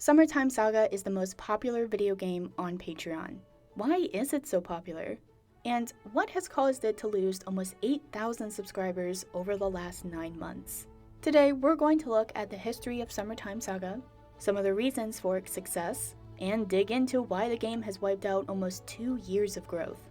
Summertime Saga is the most popular video game on Patreon. Why is it so popular? And what has caused it to lose almost 8,000 subscribers over the last 9 months? Today, we're going to look at the history of Summertime Saga, some of the reasons for its success, and dig into why the game has wiped out almost 2 years of growth.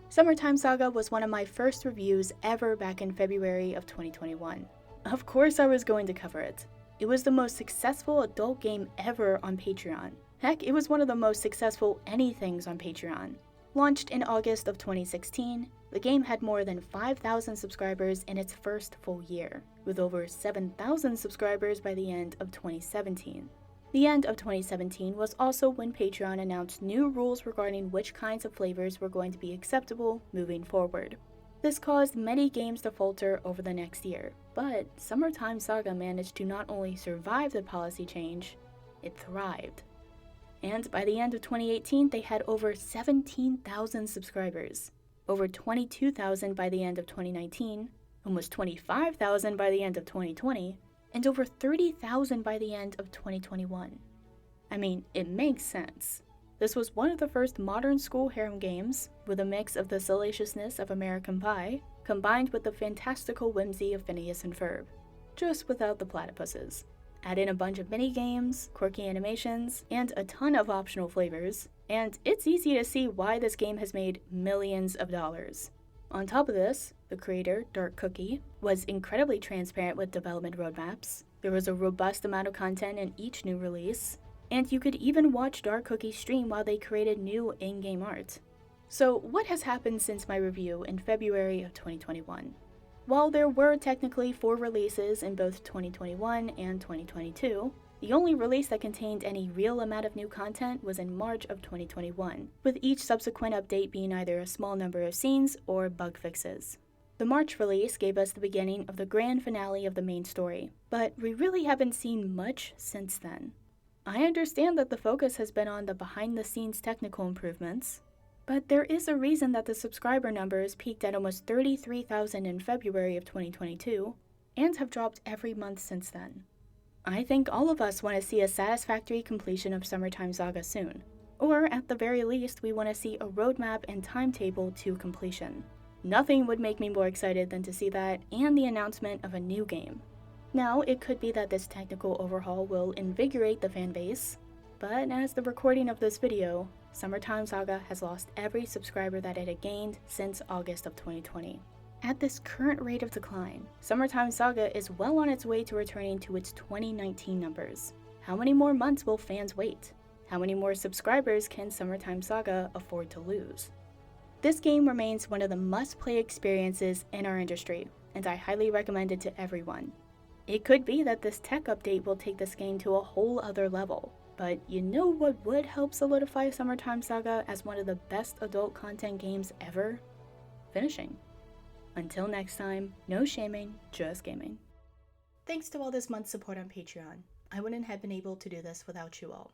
Summertime Saga was one of my first reviews ever back in February of 2021. Of course I was going to cover it. It was the most successful adult game ever on Patreon. Heck, it was one of the most successful anythings on Patreon. Launched in August of 2016, the game had more than 5,000 subscribers in its first full year, with over 7,000 subscribers by the end of 2017. The end of 2017 was also when Patreon announced new rules regarding which kinds of flavors were going to be acceptable moving forward. This caused many games to falter over the next year, but Summertime Saga managed to not only survive the policy change, it thrived. And by the end of 2018, they had over 17,000 subscribers, over 22,000 by the end of 2019, almost 25,000 by the end of 2020, and over 30,000 by the end of 2021. I mean, it makes sense. This was one of the first modern school harem games, with a mix of the salaciousness of American Pie, combined with the fantastical whimsy of Phineas and Ferb, just without the platypuses. Add in a bunch of mini-games, quirky animations, and a ton of optional flavors, and it's easy to see why this game has made millions of dollars. On top of this, the creator, Dark Cookie, was incredibly transparent with development roadmaps. There was a robust amount of content in each new release, and you could even watch Dark Cookie stream while they created new in-game art. So what has happened since my review in February of 2021? While there were technically 4 releases in both 2021 and 2022, the only release that contained any real amount of new content was in March of 2021, with each subsequent update being either a small number of scenes or bug fixes. The March release gave us the beginning of the grand finale of the main story, but we really haven't seen much since then. I understand that the focus has been on the behind-the-scenes technical improvements, but there is a reason that the subscriber numbers peaked at almost 33,000 in February of 2022, and have dropped every month since then. I think all of us want to see a satisfactory completion of Summertime Saga soon, or at the very least we want to see a roadmap and timetable to completion. Nothing would make me more excited than to see that and the announcement of a new game. Now, it could be that this technical overhaul will invigorate the fanbase, but as the recording of this video, Summertime Saga has lost every subscriber that it had gained since August of 2020. At this current rate of decline, Summertime Saga is well on its way to returning to its 2019 numbers. How many more months will fans wait? How many more subscribers can Summertime Saga afford to lose? This game remains one of the must-play experiences in our industry, and I highly recommend it to everyone. It could be that this tech update will take this game to a whole other level, but you know what would help solidify Summertime Saga as one of the best adult content games ever? Finishing. Until next time, no shaming, just gaming. Thanks to all this month's support on Patreon. I wouldn't have been able to do this without you all.